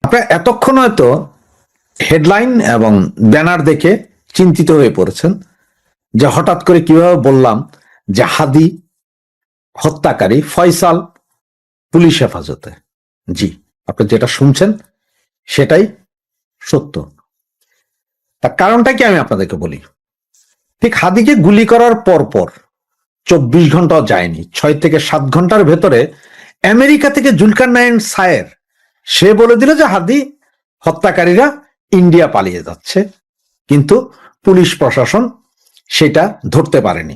আপনারা এতক্ষণ হয়তো হেডলাইন এবং ব্যানার দেখে চিন্তিত হয়ে পড়েছেন যে হঠাৎ করে কিভাবে বললাম যে হাদি হত্যাকারী ফয়সাল পুলিশ হেফাজতে। জি, আপনি যেটা শুনছেন সেটাই সত্য। তার কারণটা কি আমি আপনাদেরকে বলি। ঠিক হাদিকে গুলি করার পর 24 ঘন্টাও যায়নি, 6 থেকে 7 ঘন্টার ভেতরে আমেরিকা থেকে জুলকার নাইন সায়ের সে বলে দিল যে হাদি হত্যাকারীরা ইন্ডিয়া পালিয়ে যাচ্ছে, কিন্তু পুলিশ প্রশাসন সেটা ধরতে পারেনি।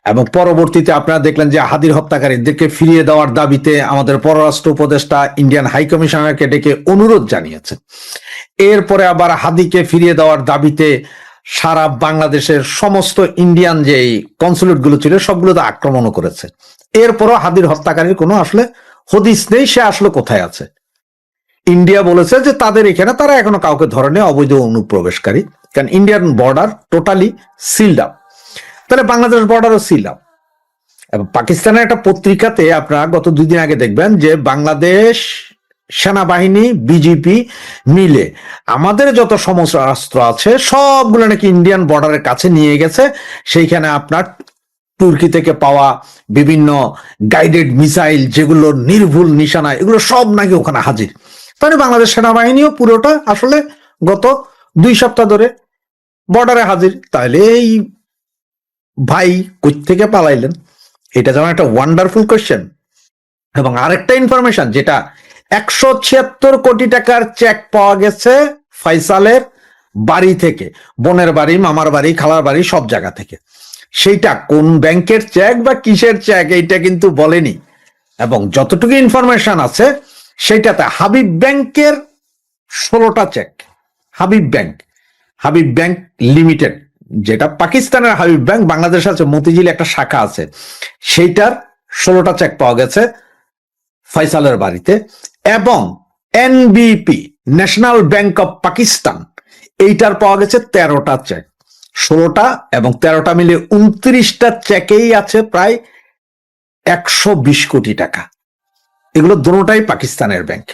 এবং পরবর্তীতে আপনারা দেখলেন যে হাদির হত্যাকারীদেরকে ফিরিয়ে দেওয়ার দাবিতে আমাদের পররাষ্ট্র উপদেষ্টা ইন্ডিয়ান হাই কমিশনারকে ডেকে অনুরোধ জানিয়েছে। এরপরে আবার হাদিকে ফিরিয়ে দেওয়ার দাবিতে সারা বাংলাদেশের সমস্ত ইন্ডিয়ান যে কনসুলেট গুলো ছিল সবগুলোতে আক্রমণও করেছে। এরপরও হাদির হত্যাকারীর কোনো আসলে হদিস নেই, সে আসলে কোথায় আছে। ইন্ডিয়া বলেছে যে তাদের এখানে তারা এখনো কাউকে ধরেনি অবৈধ অনুপ্রবেশকারী, কারণ Indian border totally sealed up. তাহলে বাংলাদেশ বর্ডারও সিল আপ। এবং পাকিস্তানের একটা পত্রিকাতে আপনারা গত 2 দিন আগে দেখবেন যে বাংলাদেশ সেনাবাহিনী বিজেপি মিলে আমাদের যত সমরাস্ত্র আছে সবগুলো নাকি ইন্ডিয়ান বর্ডারের কাছে নিয়ে গেছে। সেইখানে আপনার তুর্কি থেকে পাওয়া বিভিন্ন গাইডেড মিসাইল যেগুলো নির্ভুল নিশানা, এগুলো সব নাকি ওখানে হাজির। তাহলে বাংলাদেশ সেনাবাহিনীও পুরোটা আসলে গত 2 সপ্তাহ ধরে বর্ডারে হাজির। তাহলে এই ভাই কই থেকে পালাইলেন, এটা যেমন একটা ওয়ান্ডারফুল কোয়েশ্চেন। এবং আরেকটা ইনফরমেশন, যেটা 176 কোটি টাকার চেক পাওয়া গেছে ফয়সালের বাড়ি থেকে, বোনের বাড়ি, মামার বাড়ি, খালার বাড়ি, সব জায়গা থেকে। সেইটা কোন ব্যাংকের চেক বা কিসের চেক এইটা কিন্তু বলেনি। এবং যতটুকু ইনফরমেশন আছে সেইটাতে হাবিব ব্যাংকের 16টা চেক, হাবিব ব্যাংক লিমিটেড, যেটা পাকিস্তানের হাবিব ব্যাংক, বাংলাদেশে আছে মতিঝিল একটা শাখা আছে, সেইটার 16টা চেক পাওয়া গেছে ফয়সালের বাড়িতে। এবং এনবিপি, ন্যাশনাল ব্যাংক অফ পাকিস্তান, এইটার পাওয়া গেছে 13টা চেক। 16টা এবং 13টা মিলে 29টা চেকেই আছে প্রায় 120 কোটি টাকা। এগুলো দুটোটাই পাকিস্তানের ব্যাংক।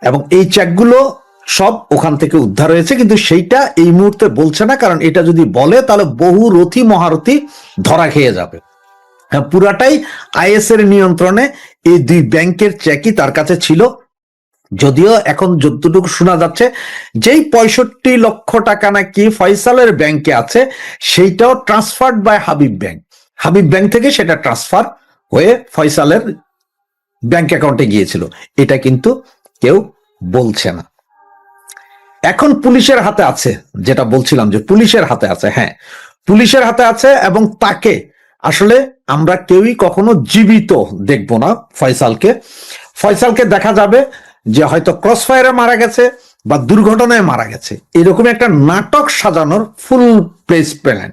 এবং এই চেকগুলো সব ওখান থেকে উদ্ধার হয়েছে, কিন্তু সেইটা এই মুহূর্তে বলছে না, কারণ এটা যদি বলে তাহলে বহু রথী মহারথী ধরা খেয়ে যাবে। পুরাটাই আইএস এর নিয়ন্ত্রণে এই 2 ব্যাংকের চেকই তার কাছে ছিল। যদিও এখন যতটুকু শোনা যাচ্ছে যেই 65 লক্ষ টাকা নাকি ফয়সালের ব্যাংকে আছে সেইটাও ট্রান্সফার্ড বাই হাবিব ব্যাংক থেকে সেটা ট্রান্সফার হয়ে ফয়সালের ব্যাংক অ্যাকাউন্টে গিয়েছিল, এটা কিন্তু কেউ বলছে না। এখন পুলিশের হাতে আছে, যেটা বলছিলাম যে পুলিশের হাতে আছে। হ্যাঁ, পুলিশের হাতে আছে এবং তাকে আসলে আমরা কেউই কখনো জীবিত দেখব না। ফয়সালকে দেখা যাবে যে হয়তো ক্রসফায়ারে মারা গেছে বা দুর্ঘটনায় মারা গেছে, এরকম একটা নাটক সাজানোর ফুল প্লেস প্ল্যান।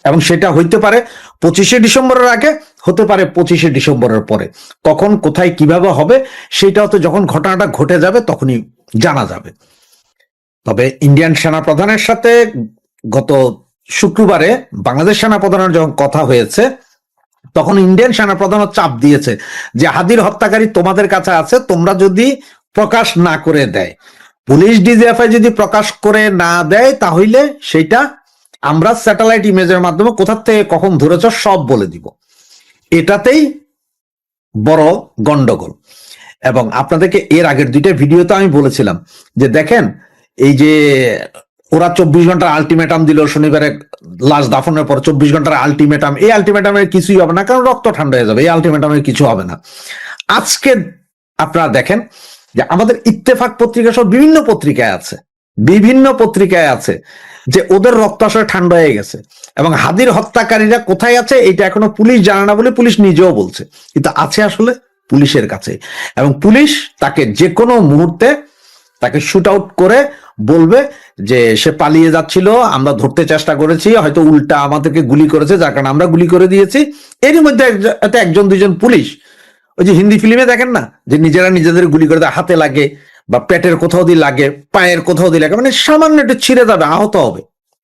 এবং সেটা হইতে পারে 25শে ডিসেম্বরের আগে, হতে পারে 25শে ডিসেম্বরের পরে। কখন কোথায় কিভাবে হবে সেটা তো যখন ঘটনাটা ঘটে যাবে তখনই জানা যাবে। তবে ইন্ডিয়ান সেনাপ্রধানের সাথে গত শুক্রবারে বাংলাদেশ সেনাপ্রধানের যখন কথা হয়েছে তখন ইন্ডিয়ান সেনাপ্রধানও চাপ দিয়েছে যে হাদির হত্যাকারী তোমাদের কাছে আছে, তোমরা যদি প্রকাশ না করে দেয়, পুলিশ ডিজিএফআই যদি প্রকাশ করে না দেয়, তাহলে সেইটা আমরা স্যাটেলাইট ইমেজের মাধ্যমে কোথা থেকে কখন ধরেছ সব বলে দিব। এটাতেই বড় গন্ডগোল। এবং আপনাদেরকে এর আগের 2টা ভিডিওতে আমি বলেছিলাম যে দেখেন, এই যে ওরা 24 ঘন্টার আলটিমেটাম দিল শনিবারে লাশ দাফনের পর, 24 ঘন্টার আলটিমেটাম, এই আলটিমেটামের কিছুই হবে না, কারণ রক্ত ঠান্ডা হয়ে যাবে, এই আলটিমেটামের কিছু হবে না। আজকে আপনারা দেখেন যে আমাদের ইত্তেফাক পত্রিকা সব বিভিন্ন পত্রিকায় আছে যে ওদের রক্ত আসলে ঠান্ডা হয়ে গেছে। এবং হাদির হত্যাকারীরা কোথায় আছে এটা এখনো পুলিশ জানে না বলে পুলিশ নিজেও বলছে, কিন্তু আছে আসলে পুলিশের কাছে। এবং পুলিশ তাকে যে কোনো মুহূর্তে তাকে শুট আউট করে বলবে যে সে পালিয়ে যাচ্ছিল, আমরা ধরতে চেষ্টা করেছি, হয়তো উল্টা আমাদেরকে গুলি করেছে, যার কারণে আমরা গুলি করে দিয়েছি। এরই মধ্যে 1-2জন পুলিশ, ওই যে হিন্দি ফিল্মে দেখেন না যে নিজেরা নিজেদের গুলি করে দেয়, হাতে লাগে বা পেটের কোথাও দিয়ে লাগে, পায়ের কোথাও দিয়ে লাগে, মানে সামান্য একটু ছিঁড়ে যাবে, আহত হবে,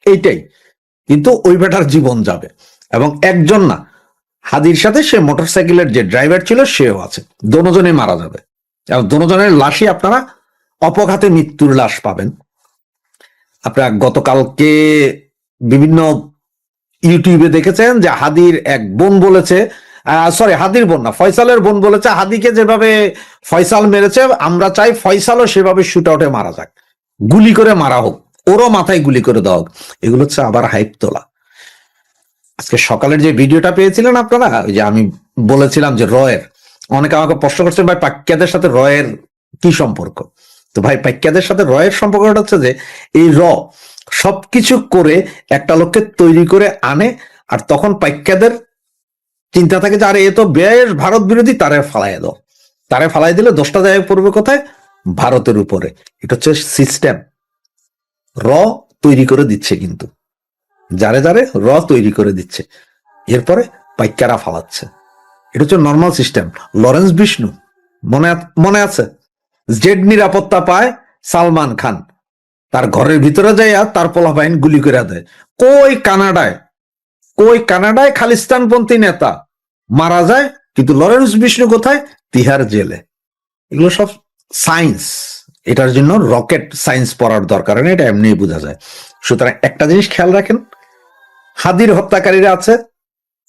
এইটাই। কিন্তু ওই বেটার জীবন যাবে। এবং একজন না, হাদির সাথে সে মোটরসাইকেলের যে ড্রাইভার ছিল সেও আছে, দুজনেই মারা যাবে। এবং দুজনের লাশই আপনারা অপঘাতে মৃত্যুর লাশ পাবেন। আপনারা গতকালকে বিভিন্ন ইউটিউবে দেখেছেন যে হাদির এক বোন বলেছে, সরি হাদির বোন না, ফয়সালের বোন বলেছে হাদিকে যেভাবে ফয়সাল মেরেছে আমরা চাই ফয়সালও সেভাবে শুট আউটে মারা যাক, গুলি করে মারা হোক, ওরও মাথায় গুলি করে দেওয়া হোক। এগুলো হচ্ছে আবার হাইপ তোলা। আজকে সকালের যে ভিডিওটা পেয়েছিলেন আপনারা, ওই যে আমি বলেছিলাম যে রয়ের, অনেকে আমাকে প্রশ্ন করছেন ভাই পাক্যাদের সাথে রয়ের কি সম্পর্ক। তো ভাই পাক্যাদের সাথে রয়ের সম্পর্কটা হচ্ছে যে এই সবকিছু করে একটা লোককে তৈরি করে আনে, আর তখন পাক্যাদের চিন্তা থাকে যে আরে এ তো বেশ ভারত বিরোধী, তারে ফালাই দিলে দোষটা যায় পড়বে কোথায়? ভারতের উপরে। এটা হচ্ছে সিস্টেম। তৈরি করে দিচ্ছে, কিন্তু যারে যারে তৈরি করে দিচ্ছে, এরপরে পাইকারা ফালাচ্ছে। এটা হচ্ছে নর্মাল সিস্টেম। লরেন্স বিষ্ণু মনে আছে, জেড নিরাপত্তা পায় সালমান খান, তার ঘরের ভিতরে যাইয়া তার পোলাপাইন গুলি করে দেয়। কই কানাডায় খালিস্তানপন্থী নেতা মারা যায়, কিন্তু লরেন্স বিষ্ণু কোথায়? তিহার জেলে। এগুলো সব সায়েন্স। এটার জন্য রকেট সায়েন্স পড়ার দরকার নেই, এটা এমনি বোঝা যায়। সুতরাং একটা জিনিস খেয়াল রাখেন, হাদির হত্যাকারীরা আছে,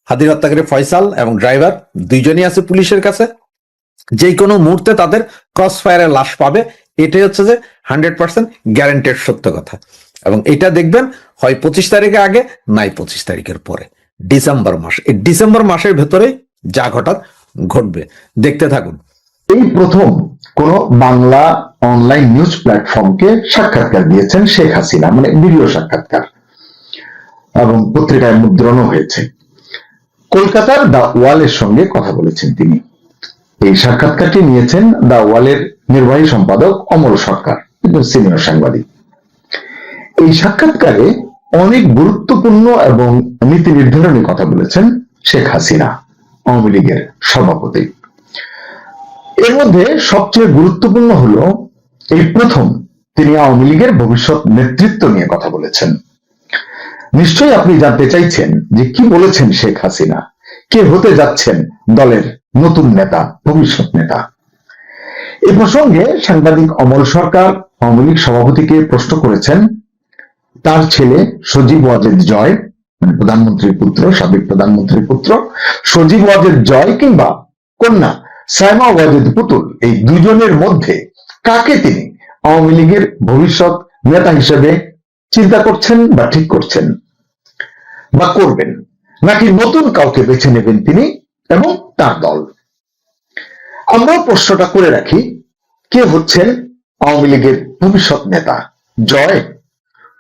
হাদির হত্যাকারী ফয়সাল এবং ড্রাইভার দুইজনই আছে পুলিশের কাছে। যে কোনো মুহূর্তে তাদের ক্রস ফায়ারে লাশ পাবে, এটাই হচ্ছে যে 100% গ্যারান্টেড সত্য কথা। এবং এটা দেখবেন হয় 25 তারিখের আগে, নাই 25 তারিখের পরে, ডিসেম্বর মাস। এই ডিসেম্বর মাসের ভেতরে যা ঘটবে, দেখতে থাকুন। এই প্রথম কোন বাংলা অনলাইন নিউজ প্ল্যাটফর্মকে সাক্ষাৎকার দিয়েছেন শেখ হাসিনা, মানে ভিডিও সাক্ষাৎকার, এবং পত্রিকায় মুদ্রণও হয়েছে। কলকাতার দ্য ওয়ালের সঙ্গে কথা বলেছেন তিনি। এই সাক্ষাৎকারটি নিয়েছেন দ্য ওয়ালের নির্বাহী সম্পাদক অমল সরকার, সিনিয়র সাংবাদিক। এই সাক্ষাৎকারে অনেক গুরুত্বপূর্ণ এবং নীতি নির্ধারণী কথা বলেছেন শেখ হাসিনা, আওয়ামী লীগের সভাপতি। এর মধ্যে সবচেয়ে গুরুত্বপূর্ণ হলো এই প্রথম তিনি আওয়ামী লীগের ভবিষ্যৎ নেতৃত্ব নিয়ে কথা বলেছেন। নিশ্চয়ই আপনি জানতে চাইছেন যে কি বলেছেন শেখ হাসিনা, কে হতে যাচ্ছেন দলের নতুন নেতা, ভবিষ্যৎ নেতা। এই প্রসঙ্গে সাংবাদিক অমল সরকার আওয়ামী লীগ সভাপতিকে প্রশ্ন করেছেন তার ছেলে সজীব ওয়াজেদ জয়, মানে প্রধানমন্ত্রীর পুত্র, সাবেক প্রধানমন্ত্রীর পুত্র সজীব ওয়াজেদ জয় কিংবা কন্যা সাইমা ওয়াজেদ পুতুল, এই দুজনের মধ্যে কাকে তিনি আওয়ামী লীগের ভবিষ্যৎ নেতা হিসেবে চিন্তা করছেন বা ঠিক করছেন বা করবেন, নাকি নতুন কাউকে বেছে নেবেন তিনি এবং তার দল। আমরা প্রশ্নটা করে রাখি, কে হচ্ছেন আওয়ামী লীগের ভবিষ্যৎ নেতা? জয়,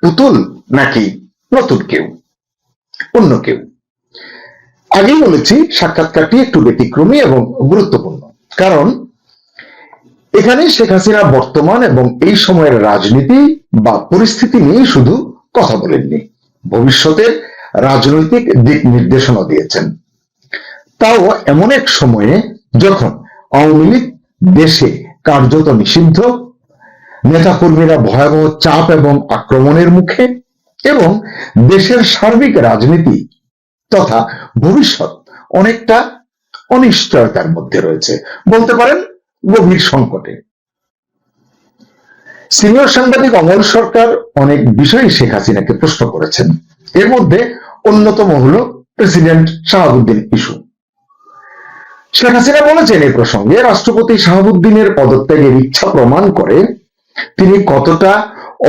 পুতুল, নাকি নতুন কেউ, অন্য কেউ? আগেই বলেছি সাক্ষাৎকারটি একটু ব্যতিক্রমী এবং গুরুত্বপূর্ণ, কারণ এখানে শেখ হাসিনা বর্তমান এবং এই সময়ের রাজনীতি বা পরিস্থিতি নিয়ে শুধু কথা বলেননি, ভবিষ্যতের রাজনৈতিক দিক নির্দেশনা দিয়েছেন। তাও এমন এক সময়ে যখন আওয়ামী লীগ দেশে কার্যত নিষিদ্ধ, নেতাকর্মীরা ভয়াবহ চাপ এবং আক্রমণের মুখে, এবং দেশের সার্বিক রাজনীতি তথা ভবিষ্যৎ অনেকটা অনিশ্চয়তার মধ্যে রয়েছে, বলতে পারেন গভীর সংকটে। সিনিয়র সাংবাদিক অমল সরকার অনেক বিষয়ে শেখ হাসিনাকে প্রশ্ন করেছেন। এর মধ্যে অন্যতম হলো প্রেসিডেন্ট শাহাবুদ্দিন ইস্যু। শেখ হাসিনা বলেছেন এই প্রসঙ্গে রাষ্ট্রপতি শাহাবুদ্দিনের পদত্যাগের ইচ্ছা প্রমাণ করে তিনি কতটা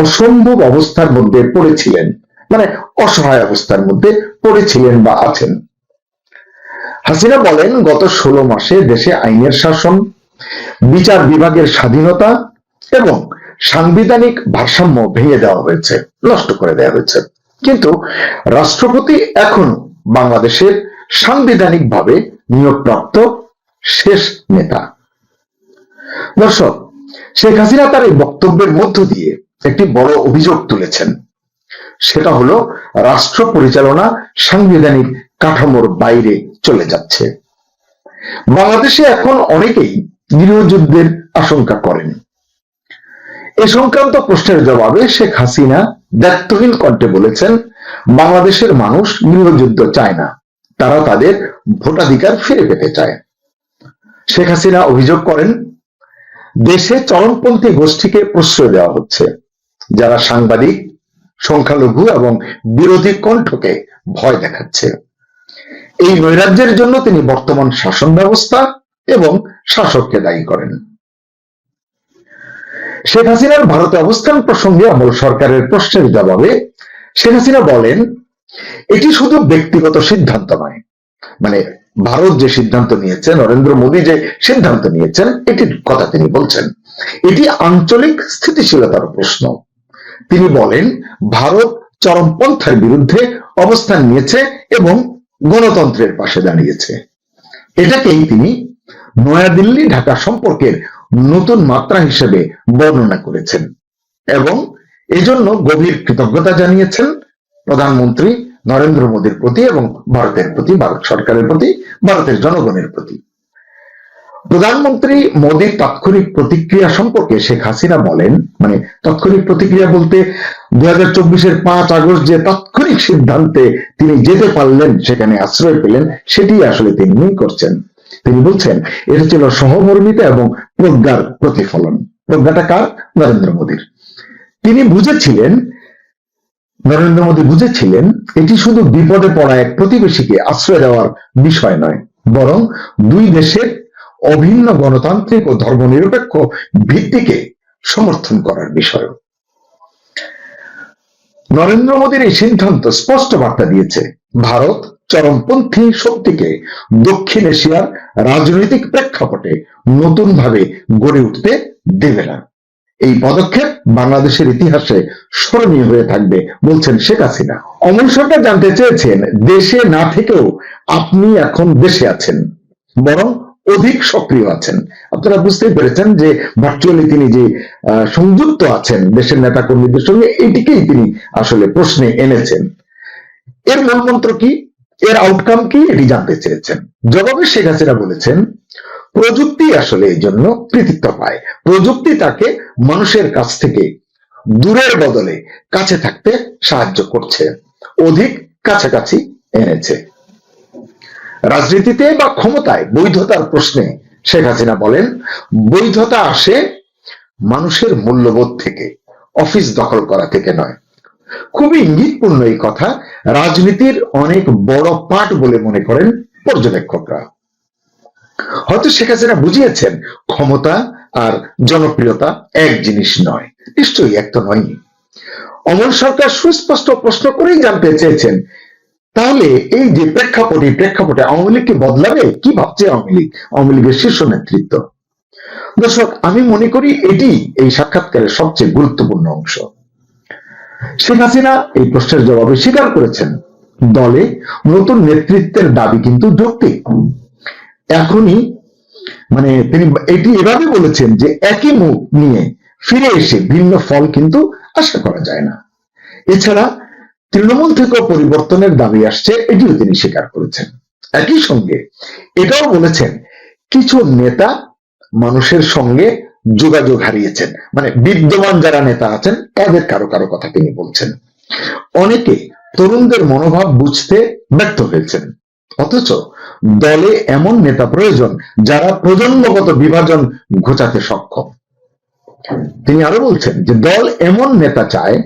অসম্ভব অবস্থার মধ্যে পড়েছিলেন, মানে অসহায় অবস্থার মধ্যে পড়েছিলেন বা আছেন। হাসিনা বলেন, গত 16 মাসে দেশে আইনের শাসন, বিচার বিভাগের স্বাধীনতা এবং সাংবিধানিক ভারসাম্য ভেঙে দেওয়া হয়েছে, নষ্ট করে দেওয়া হয়েছে, কিন্তু রাষ্ট্রপতি এখন বাংলাদেশের সাংবিধানিকভাবে নিয়োগপ্রাপ্ত শেষ নেতা। দর্শক, শেখ হাসিনা তার এই বক্তব্যের মধ্য দিয়ে একটি বড় অভিযোগ তুলেছেন। সেটা হলো রাষ্ট্র পরিচালনা সাংবিধানিক কাঠামোর বাইরে চলে যাচ্ছে। বাংলাদেশে এখন অনেকেই গৃহযুদ্ধের আশঙ্কা করেন। এ সংক্রান্ত প্রশ্নের জবাবে শেখ হাসিনা দায়িত্বহীন কণ্ঠে বলেছেন, বাংলাদেশের মানুষ গৃহযুদ্ধ চায় না, তারা তাদের ভোটাধিকার ফিরে পেতে চায়। শেখ হাসিনা অভিযোগ করেন, দেশে চরমপন্থী গোষ্ঠীকে প্রশ্রয় দেওয়া হচ্ছে, যারা সাংবাদিক, সংখ্যালঘু এবং বিরোধী কণ্ঠকে ভয় দেখাচ্ছে। এই নৈরাজ্যের জন্য তিনি বর্তমান শাসন ব্যবস্থা এবং শাসককে দায়ী করেন। শেখ হাসিনার ভারতে অবস্থান প্রসঙ্গে আমল সরকারের প্রশ্নের জবাবে শেখ হাসিনা বলেন, এটি শুধু ব্যক্তিগত সিদ্ধান্ত নয়, মানে ভারত যে সিদ্ধান্ত নিয়েছে, নরেন্দ্র মোদী যে সিদ্ধান্ত নিয়েছেন, এটির কথা তিনি বলছেন, এটি আঞ্চলিক স্থিতিশীলতার প্রশ্ন। তিনি বলেন, ভারত চরমপন্থার বিরুদ্ধে অবস্থান নিয়েছে এবং গণতন্ত্রের পাশে দাঁড়িয়েছে। এটাকেই তিনি নয়াদিল্লি ঢাকা সম্পর্কের নতুন মাত্রা হিসেবে বর্ণনা করেছেন এবং এজন্য গভীর কৃতজ্ঞতা জানিয়েছেন প্রধানমন্ত্রী নরেন্দ্র মোদীর প্রতি এবং ভারতের প্রতি, ভারত সরকারের প্রতি, ভারতের জনগণের প্রতি। প্রধানমন্ত্রী মোদীর তাৎক্ষণিক প্রতিক্রিয়া সম্পর্কে শেখ হাসিনা বলেন, মানে তাৎক্ষণিক প্রতিক্রিয়া বলতে 2024-এর 5 আগস্ট যে তাৎক্ষণিক সিদ্ধান্তে তিনি যেতে পারলেন, সেখানে আশ্রয় পেলেন, সেটি আসলে তিনি করছেন। তিনি বলছেন, এটা ছিল সহমর্মিতা এবং প্রজ্ঞার প্রতিফলন। প্রজ্ঞাটা কার? নরেন্দ্র মোদীর। তিনি বুঝেছিলেন, নরেন্দ্র মোদী বুঝেছিলেন, এটি শুধু বিপদে পড়া এক প্রতিবেশীকে আশ্রয় দেওয়ার বিষয় নয়, বরং দুই দেশের অভিন্ন গণতান্ত্রিক ও ধর্মনিরপেক্ষ ভিত্তিকে সমর্থন করার বিষয়। নরেন্দ্র মোদীর এই সিদ্ধান্ত স্পষ্ট বার্তা দিয়েছে, ভারত চরমপন্থী শক্তিকে দক্ষিণ এশিয়ার রাজনৈতিক প্রেক্ষাপটে নতুনভাবে গড়ে উঠতে দেবে না। এই পদক্ষেপ বাংলাদেশের ইতিহাসে স্মরণীয় হয়ে থাকবে, বলছেন শেখ হাসিনা। অমল সরকার জানতে চেয়েছেন, দেশে না থেকেও আপনি এখন দেশে আছেন, বরং অধিক সক্রিয় আছেন। আপনারা বুঝতেই পেরেছেন যে ভার্চুয়ালি তিনি যে সংযুক্ত আছেন দেশের নেতা কর্মীদের সঙ্গে, এটিকেই তিনি আসলে প্রশ্নে এনেছেন। এর মূলমন্ত্র কি, এর আউটকাম কি, এটি জানতে চেয়েছেন। জবাবে শেখ হাসিনা বলেছেন, প্রযুক্তি আসলে এই জন্য কৃতিত্ব পায়। প্রযুক্তি তাকে মানুষের কাছ থেকে দূরের বদলে কাছে থাকতে সাহায্য করছে, অধিক কাছাকাছি এনেছে। রাজনীতিতে বা ক্ষমতায় বৈধতার প্রশ্নে শেখ হাসিনা বলেন, বৈধতা আসে মানুষের মূল্যবোধ থেকে, অফিস দখল করা থেকে নয়। খুবই ইঙ্গিতপূর্ণ এই কথা রাজনীতির অনেক বড় পাঠ বলে মনে করেন পর্যবেক্ষকরা। হয়তো শেখ হাসিনা বুঝিয়েছেন, ক্ষমতা আর জনপ্রিয়তা এক জিনিস নয়। নিশ্চয়ই এক তো নয়নি। অমল সরকার সুস্পষ্ট প্রশ্ন করেই জানতে চেয়েছেন, তাহলে এই যে প্রেক্ষাপটে আওয়ামী লীগকে বদলাবে? কি ভাবছে আওয়ামী লীগের শীর্ষ নেতৃত্ব? দর্শক, আমি মনে করি এটি এই সাক্ষাৎকারের সবচেয়ে গুরুত্বপূর্ণ অংশ। শেখ হাসিনা এই প্রশ্নের জবাবে স্বীকার করেছেন, দলে নতুন নেতৃত্বের দাবি কিন্তু যৌক্তিক। এখনই মানে তিনি এটি এভাবে বলেছেন যে একই মুখ নিয়ে ফিরে এসে ভিন্ন ফল কিন্তু আশা করা যায় না। এছাড়া তৃণমূল থেকেও পরিবর্তনের দাবি আসছে, এটিও তিনি স্বীকার করেছেন। একই সঙ্গে এটাও বলেছেন, কিছু নেতা মানুষের সঙ্গে যোগাযোগ হারিয়েছেন, মানে বিদ্যমান যারা নেতা আছেন তাদের কারো কারো কথা তিনি বলছেন। অনেকে তরুণদের মনোভাব বুঝতে ব্যর্থ হয়েছেন, অথচ দলে এমন নেতা প্রয়োজন যারা প্রজন্মগত বিভাজন ঘোচাতে সক্ষম। তিনি আরো বলছেন যে দল এমন নেতা চায়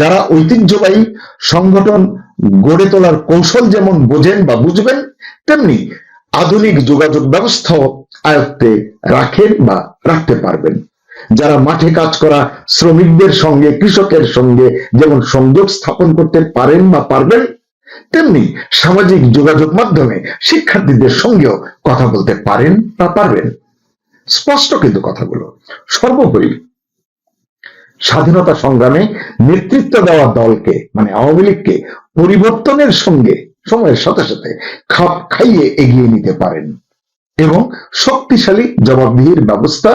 যারা ঐতিহ্যবাহী সংগঠন গড়ে তোলার কৌশল যেমন বোঝেন বা বুঝবেন, তেমনি আধুনিক যোগাযোগ ব্যবস্থাও আয়ত্তে রাখেন বা রাখতে পারবেন। যারা মাঠে কাজ করা শ্রমিকদের সঙ্গে, কৃষকের সঙ্গে যেমন সংযোগ স্থাপন করতে পারেন বা পারবেন, তেমনি সামাজিক যোগাযোগ মাধ্যমে শিক্ষার্থীদের সঙ্গেও কথা বলতে পারেন বা পারবেন। স্পষ্ট কিন্তু কথাগুলো। সর্বোপরি স্বাধীনতা সংগ্রামে নেতৃত্ব দেওয়া দলকে, মানে আওয়ামী লীগকে পরিবর্তনের সঙ্গে সময়ের সাথে সাথে খাপ খাইয়ে এগিয়ে নিতে পারেন এবং শক্তিশালী জবাবদিহির ব্যবস্থা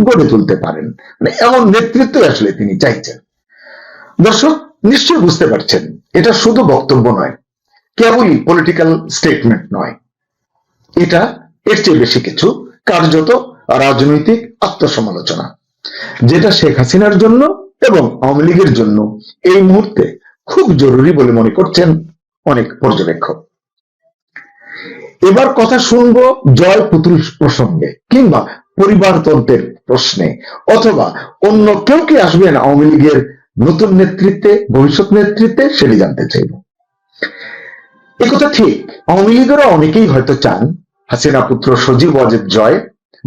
গড়ে তুলতে পারেন। মানে এমন নেতৃত্ব আসলে তিনি চাইছেন। দর্শক, নিশ্চয় বুঝতে পারছেন, এটা শুধু বক্তব্য নয়, কেবলই পলিটিক্যাল স্টেটমেন্ট নয়, এটা এর চেয়ে বেশি কিছু, কার্যত রাজনৈতিক আত্মসমালোচনা, যেটা শেখ হাসিনার জন্য এবং আওয়ামী লীগের জন্য এই মুহূর্তে খুব জরুরি বলে মনে করছেন অনেক পর্যবেক্ষক। এবার কথা শুনবো জয় পুতুল প্রসঙ্গে কিংবা পরিবারতন্ত্রের প্রশ্নে, অথবা অন্য কেউ কি আসবেন আওয়ামী লীগের নতুন নেতৃত্বে, ভবিষ্যৎ নেতৃত্বে, সেটি জানতে চাইব। একথা ঠিক, আওয়ামী লীগেরও অনেকেই হয়তো চান হাসিনা পুত্র সজীব ওয়াজেদ জয়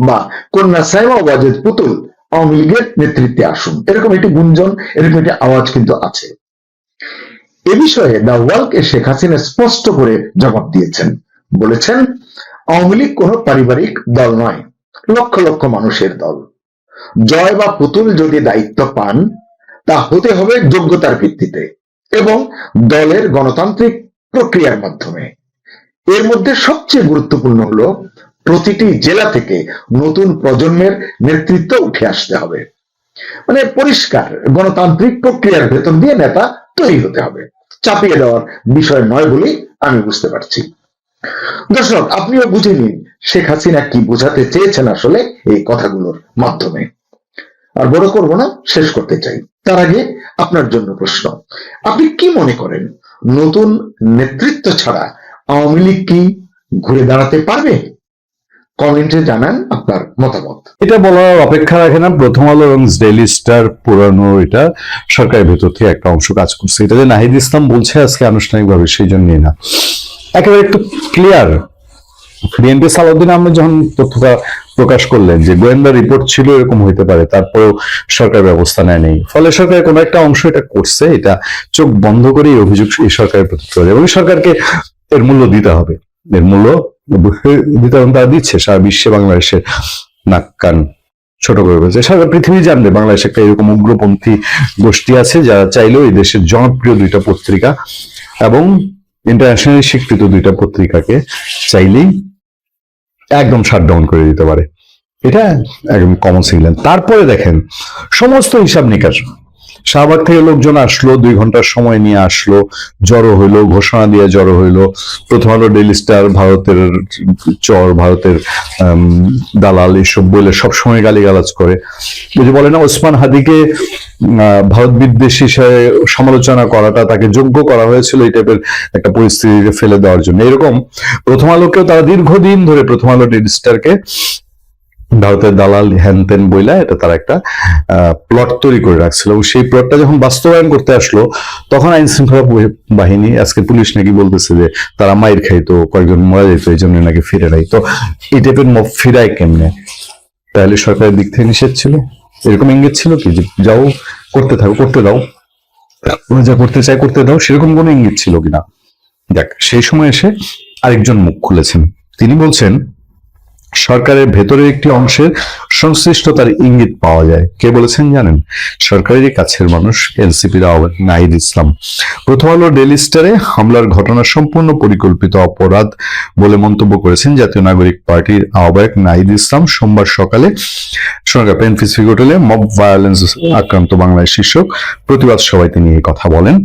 বা কন্যা সাইমা ওয়াজেদ পুতুল আওয়ামী লীগের নেতৃত্বে আসুন, এরকম একটি গুঞ্জন, এরকম একটি আওয়াজ কিন্তু আছে। এ বিষয়ে দ্য ওয়ালকে শেখ হাসিনা স্পষ্ট করে জবাব দিয়েছেন, বলেছেন আওয়ামী লীগ কোনো পারিবারিক দল নয়, লক্ষ লক্ষ মানুষের দল। জয় বা পুতুল যদি দায়িত্ব পান তা হতে হবে যোগ্যতার ভিত্তিতে এবং দলের গণতান্ত্রিক প্রক্রিয়ার মাধ্যমে। এর মধ্যে সবচেয়ে গুরুত্বপূর্ণ হলো প্রতিটি জেলা থেকে নতুন প্রজন্মের নেতৃত্ব উঠে আসতে হবে, মানে পরিষ্কার গণতান্ত্রিক প্রক্রিয়ার ভেতর দিয়ে নেতা তৈরি হতে হবে, চাপিয়ে দেওয়ার বিষয় নয় বলেই আমি বুঝতে পারছি। দর্শক, আপনিও বুঝে নিন শেখ হাসিনা কি বোঝাতে চেয়েছেন আসলে এই কথাগুলোর মাধ্যমে। আর বড় করব না, শেষ করতে চাই। তার আগে আপনার জন্য প্রশ্ন, আপনি কি মনে করেন নতুন নেতৃত্ব ছাড়া আওয়ামী লীগ কি ঘুরে দাঁড়াতে পারবে? কমেন্টে জানান আপনার মতামত। এটা বলার অপেক্ষা রাখে না। প্রথম আলো এবং ডেইলি স্টার পুরানো এটা সরকারের ভেতর থেকে একটা অংশ কাজ করছে। এটা যে নাহিদ ইসলাম বলছে আজকে আনুষ্ঠানিকভাবে সেই জন্যই না, একেবারে একটু ক্লিয়ার। বিএনপি সালাউদ্দিন আহমেদ যখন তথ্যটা প্রকাশ করলেন যে গোয়েন্দা রিপোর্ট ছিল এরকম হইতে পারে, তারপরেও সরকার ব্যবস্থা নেয়নি, ফলে সরকারের কোনো একটা অংশ এটা করছে, এটা চোখ বন্ধ করে এই অভিযোগ এই সরকারের প্রতি চলে, এবং সরকারকে এর মূল্য দিতে হবে। এর মূল্য বিতরণ তারা দিচ্ছে, সারা বিশ্বে বাংলাদেশের নাক কান ছোট করে ফেলছে। সারা পৃথিবী জানবে বাংলাদেশে একটা এরকম উগ্রপন্থী গোষ্ঠী আছে যারা চাইলেও এই দেশের জনপ্রিয় দুইটা পত্রিকা এবং ইন্টারন্যাশনালি স্বীকৃত দুইটা পত্রিকাকে চাইলেই একদম শাটডাউন করে দিতে পারে। এটা একদম কমন সিগন্যাল। তারপরে দেখেন সমস্ত হিসাব নিকাশ, শাহবাগ থেকে লোকজন আসলো, 2 ঘন্টার সময় নিয়ে আসলো, জড়ো হইলো, ঘোষণা দিয়ে জড়ো হইলো। প্রথম আলো, ডেইলি স্টার, ভারতের চর, ভারতের দালাল, এসব বলে সবসময় গালিগালাজ করে। যদি বলে না ওসমান হাদিকে ভারত বিদ্বেষী সমালোচনা করাটা তাকে যোগ্য করা হয়েছিল এই টাইপের একটা পরিস্থিতিতে ফেলে দেওয়ার জন্য। এরকম প্রথম আলোকেও তারা দীর্ঘদিন ধরে, প্রথম আলো, ডেইলি স্টারকে ভারতের দালাল হ্যান ত্যান বইলা এটা তারা একটা প্লট তৈরি করে রাখছিল। সেই প্লটটা যখন বাস্তবায়ন করতে আসলো তখন আইন শৃঙ্খলা বাহিনী, আজকে পুলিশ নাকি বলতেছে যে তারা মাইর খাইতো, কয়েকজন মারা যেত, এই জন্য নাকি ফিরে নাই। তো এই টাইপের ফিরায় কেমনে? তাহলে সরকারের দিক থেকে নিষেধ ছিল? এরকম ইঙ্গিত ছিল কি যে যাও করতে থাকো, করতে দাও, যা করতে চাই করতে দাও, সেরকম কোনো ইঙ্গিত ছিল কিনা? দেখ, সেই সময় এসে আরেকজন মুখ খুলেছেন। তিনি বলছেন সরকারের ভেতরে একটি অংশের সংশ্লিষ্টতার ইঙ্গিত পাওয়া যায়। কে বলেছেন জানেন? সরকারেরই কাছের মানুষ, এনসিপির আহ্বায়ক নাহিদ ইসলাম। প্রথম আলো, ডেইলি স্টারে হামলার ঘটনা সম্পূর্ণ পরিকল্পিত অপরাধ বলে মন্তব্য করেছেন জাতীয় নাগরিক পার্টির আহ্বায়ক নাহিদ ইসলাম। সোমবার সকালে সোনারগাঁ পেনফিসিফিক হোটেলে মব ভায়োলেন্স আক্রান্ত বাংলাদেশ শীর্ষক প্রতিবাদ সভায় তিনি এই কথা বলেন।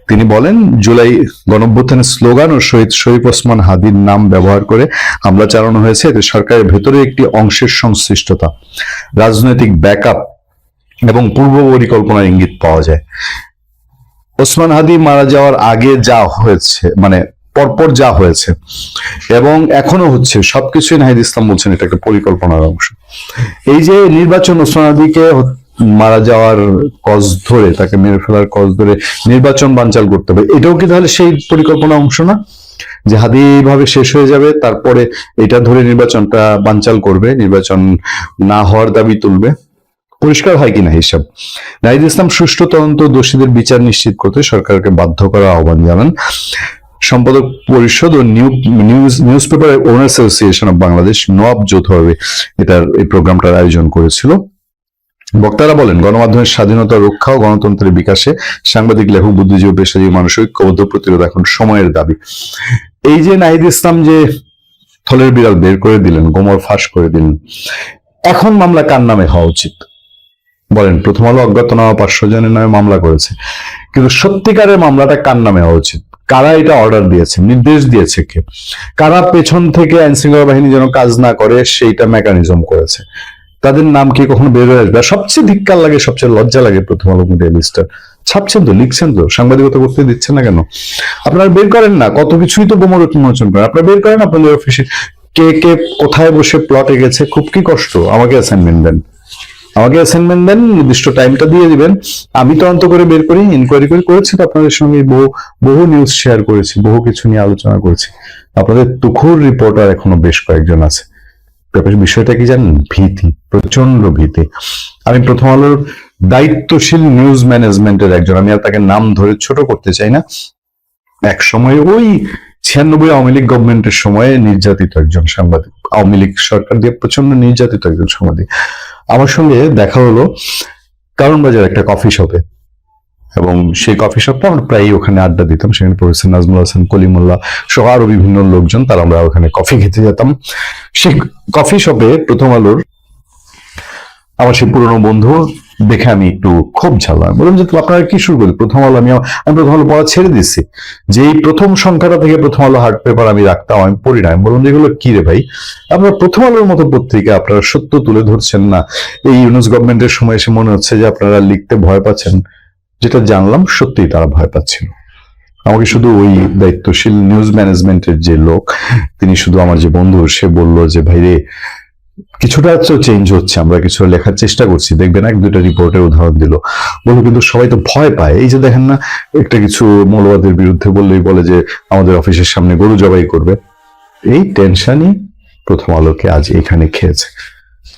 তিনি বলেন, জুলাই গণঅভ্যুত্থানের স্লোগান ও শহীদ শরীফ ওসমান হাদির নাম ব্যবহার করে হামলা চালানো হয়েছে। এতে সরকারের ভেতরে একটি অংশের সংশ্লিষ্টতা, রাজনৈতিক ব্যাকআপ এবং পূর্ব পরিকল্পনার ইঙ্গিত পাওয়া যায়। ওসমান হাদি মারা যাওয়ার আগে যা হয়েছে, মানে পরপর যা হয়েছে এবং এখনো হচ্ছে, সবকিছুই নাহিদ ইসলাম বলছেন এটা একটা পরিকল্পনার অংশ। এই যে নির্বাচন, ওসমান হাদিকে মারা যাওয়ার কজ ধরে, তাকে মেরে ফেলার কজ ধরে নির্বাচন বানচাল করতে হবে, এটাও কি তাহলে সেই পরিকল্পনা অংশ না? যে হাদি এইভাবে শেষ হয়ে যাবে, তারপরে এটা ধরে নির্বাচনটা বানচাল করবে, নির্বাচন না হওয়ার দাবি তুলবে। পরিষ্কার হয় কিনা হিসাব? নাহিদ ইসলাম সুষ্ঠু তদন্ত, দোষীদের বিচার নিশ্চিত করতে সরকারকে বাধ্য করার আহ্বান জানান। সম্পাদক পরিষদ ও newspaper owners association of Bangladesh, নোয়াব যৌথভাবে এই প্রোগ্রামটার আয়োজন করেছিল। বক্তারা বলেন, গণমাধ্যমের স্বাধীনতা রক্ষা ও গণতন্ত্রের বিকাশে সাংবাদিক, লেখক, বুদ্ধিজীবী, পেশাজীবী মানুষ ঐক্যবদ্ধ প্রতিরোধ এখন সময়ের দাবি। এই যে নাহিদ ইসলাম যে থলের বিড়াল বের করে দিলেন, গোমর ফাঁস করে দিলেন, এখন মামলা কার নামে হওয়া উচিত বলেন? প্রথম আলো অজ্ঞাতনামা 500 জনের নামে মামলা করেছে, কিন্তু সত্যিকারের মামলাটা কার নামে হওয়া উচিত? কারা এটা অর্ডার দিয়েছে, নির্দেশ দিয়েছে কে? কারা পেছন থেকে আইন শৃঙ্খলা বাহিনী যেন কাজ না করে সেইটা মেকানিজম করেছে? তাদের নাম কি কখনো বের হয়ে আসবে? সবচেয়ে ধিক্কার লাগে, সবচেয়ে লজ্জা লাগে, প্রথম আলো ডেইলি স্টার ছাপছেন তো, লিখছেন তো, সাংবাদিকতা করতে দিচ্ছেন না কেন? আপনারা বের করেন না, কত কিছুই তো গোমর উন্মোচন করেন, আপনারা বের করেন আপনাদের অফিসে কে কে কোথায় বসে প্লটে গেছে। খুব কি কষ্ট, আমাকে অ্যাসাইনমেন্ট দেন। আমাকে অ্যাসাইনমেন্ট দেন, নির্দিষ্ট টাইমটা দিয়ে দিবেন, আমি তদন্ত করে বের করি, ইনকোয়ারি করেছি তো আপনাদের সঙ্গে বহু নিউজ শেয়ার করেছি, বহু কিছু নিয়ে আলোচনা করেছি। আপনাদের তুখুর রিপোর্টার এখনো বেশ কয়েকজন আছে। বিষয়টা কি জানেন? ভীতি, প্রচন্ড ভীতি। আমি প্রথম আলোর দায়িত্বশীল নিউজ ম্যানেজমেন্টের একজন, আমি আর তাকে নাম ধরে ছোট করতে চাই না, এক সময় ওই 96 আওয়ামী লীগ গভর্নমেন্টের সময়ে নির্যাতিত একজন সাংবাদিক, আওয়ামী লীগ সরকার দিয়ে প্রচন্ড নির্যাতিত একজন সাংবাদিক, আমার সঙ্গে দেখা হলো কারণ বাজার একটা কফি শপে। এবং সেই কফি শপটা আমরা প্রায় ওখানে আড্ডা দিতাম, সেখানে প্রফেসর নাজমুল হাসান, কলিমুল্লাহ সহ আরো বিভিন্ন লোকজন, তারা আমরা ওখানে কফি খেতে যেতাম। সেই কফি শপে প্রথম আলোর আমার সেই পুরনো বন্ধু দেখে আমি একটু ক্ষোভ ঝালাম, বললাম যে আপনারা কি শুরু করি? প্রথম আলো আমি প্রথম আলো পড়া ছেড়ে দিচ্ছি, যে এই প্রথম সংখ্যাটা থেকে প্রথম আলো হার্ড পেপার আমি রাখতাম, আমি পড়ি না। আমি বললাম যে এগুলো কি রে ভাই, আপনারা প্রথম আলোর মতো পত্রিকা আপনারা সত্য তুলে ধরছেন না, এই ইউনূস গভর্নমেন্টের সময় এসে মনে হচ্ছে যে আপনারা লিখতে ভয় পাচ্ছেন। যেটা জানলাম সত্যিই তারা ভয় পাচ্ছিল। আমাকে শুধু ওই দায়িত্বশীল নিউজ ম্যানেজমেন্টের যে লোক, তিনি শুধু আমার যে বন্ধু, সে বলল যে ভাই রে, কিছুটা তো চেঞ্জ হচ্ছে, আমরা কিছু লেখার চেষ্টা করছি, দেখবেন এক দুইটা রিপোর্টের উদাহরণ দিল, বললো কিন্তু সবাই তো ভয় পায়। এই যে দেখেন না, একটা কিছু মৌলবাদের বিরুদ্ধে বললেই বলে যে আমাদের অফিসের সামনে গরু জবাই করবে। এই টেনশনই প্রথম আলোকে আজ এখানে খেয়েছে।